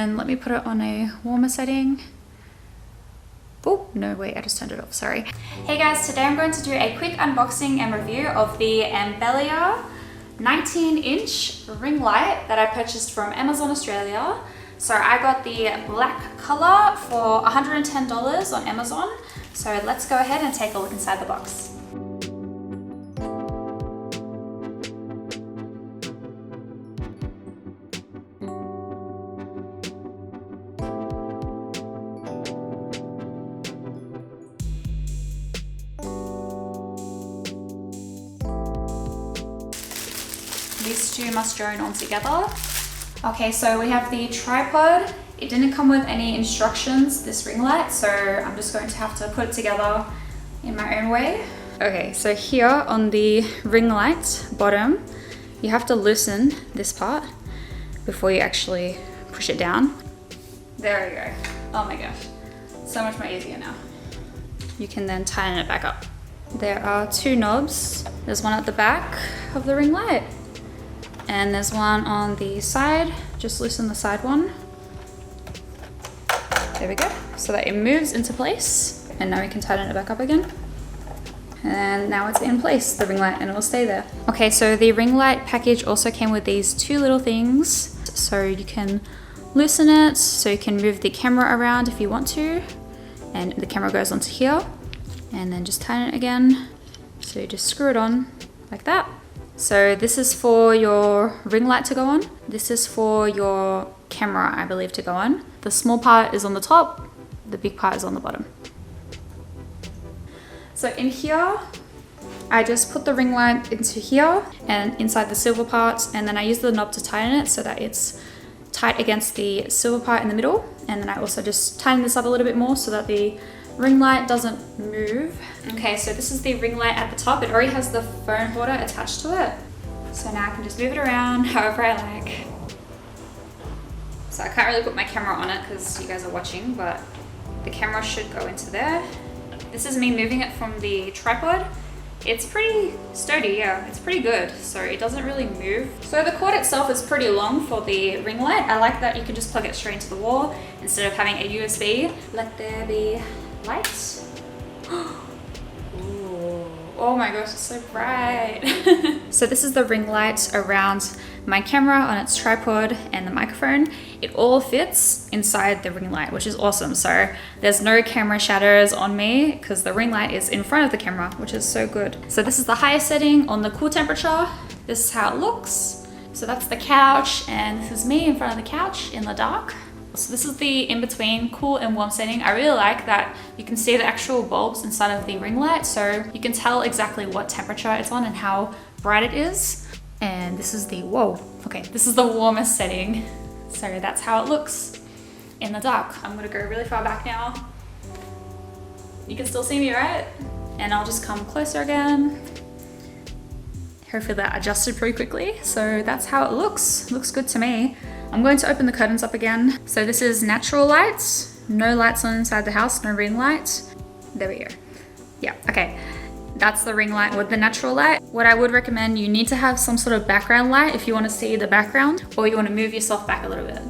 then let me put it on a warmer setting. Oh, no, wait, I just turned it off, sorry. Hey guys, today I'm going to do a quick unboxing and review of the Embeleer 19-inch ring light that I purchased from Amazon Australia. So I got the black color for $110 on Amazon. So let's go ahead and take a look inside the box. These two must join on together. Okay, so we have the tripod. It didn't come with any instructions, this ring light, so I'm just going to have to put it together in my own way. Okay, so here on the ring light bottom, you have to loosen this part before you actually push it down. There we go. Oh my gosh, so much more easier now. You can then tighten it back up. There are two knobs. There's one at the back of the ring light, and there's one on the side. Just loosen the side one. There we go. So that it moves into place, and now we can tighten it back up again. And now it's in place, the ring light, and it will stay there. Okay, so the ring light package also came with these two little things. So you can loosen it, so you can move the camera around if you want to. And the camera goes onto here, and then just tighten it again. So you just screw it on like that. So this is for your ring light to go on. This is for your camera, I believe, to go on. The small part is on the top, the big part is on the bottom. So in here, I just put the ring light into here and inside the silver part, and then I use the knob to tighten it so that it's tight against the silver part in the middle. And then I also just tighten this up a little bit more so that the ring light doesn't move. Okay, so this is the ring light at the top. It already has the phone holder attached to it. So now I can just move it around however I like. So I can't really put my camera on it because you guys are watching, but the camera should go into there. This is me moving it from the tripod. It's pretty sturdy, yeah, it's pretty good. So it doesn't really move. So the cord itself is pretty long for the ring light. I like that you can just plug it straight into the wall instead of having a USB. Let there be light. Oh my gosh, it's so bright. So this is the ring light around my camera on its tripod and the microphone. It all fits inside the ring light, which is awesome. So there's no camera shadows on me because the ring light is in front of the camera, which is so good. So this is the highest setting on the cool temperature. This is how it looks. So that's the couch, and this is me in front of the couch in the dark. So this is the in-between cool and warm setting. I really like that you can see the actual bulbs inside of the ring light, so you can tell exactly what temperature it's on and how bright it is. And this is the, whoa, okay, this is the warmest setting. So that's how it looks in the dark. I'm gonna go really far back now. You can still see me, right? And I'll just come closer again. Hopefully that adjusted pretty quickly. So that's how it looks. Looks good to me. I'm going to open the curtains up again. So this is natural lights, no lights on inside the house, no ring light. There we go. Yeah, okay. That's the ring light with the natural light. What I would recommend, you need to have some sort of background light if you want to see the background, or you want to move yourself back a little bit.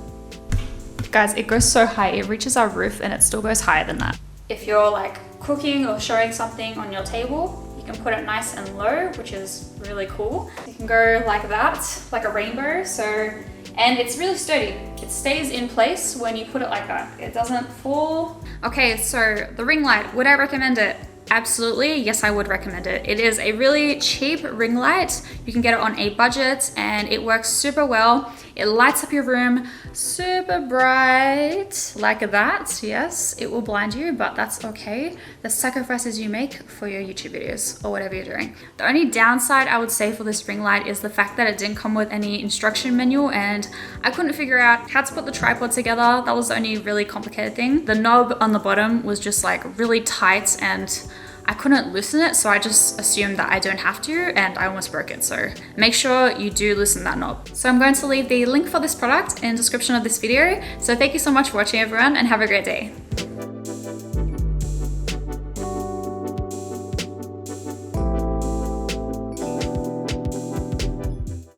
Guys, it goes so high, it reaches our roof and it still goes higher than that. If you're like cooking or showing something on your table, you can put it nice and low, which is really cool. You can go like that, like a rainbow. And it's really sturdy. It stays in place when you put it like that. It doesn't fall. Okay, so the ring light, would I recommend it? Absolutely, yes, I would recommend it. It is a really cheap ring light. You can get it on a budget and it works super well. It lights up your room super bright like that. Yes, it will blind you, but that's okay. The sacrifices you make for your YouTube videos or whatever you're doing. The only downside I would say for this ring light is the fact that it didn't come with any instruction manual, and I couldn't figure out how to put the tripod together. That was the only really complicated thing. The knob on the bottom was just like really tight and I couldn't loosen it, so I just assumed that I don't have to, and I almost broke it. So make sure you do loosen that knob. So I'm going to leave the link for this product in the description of this video. So thank you so much for watching, everyone, and have a great day.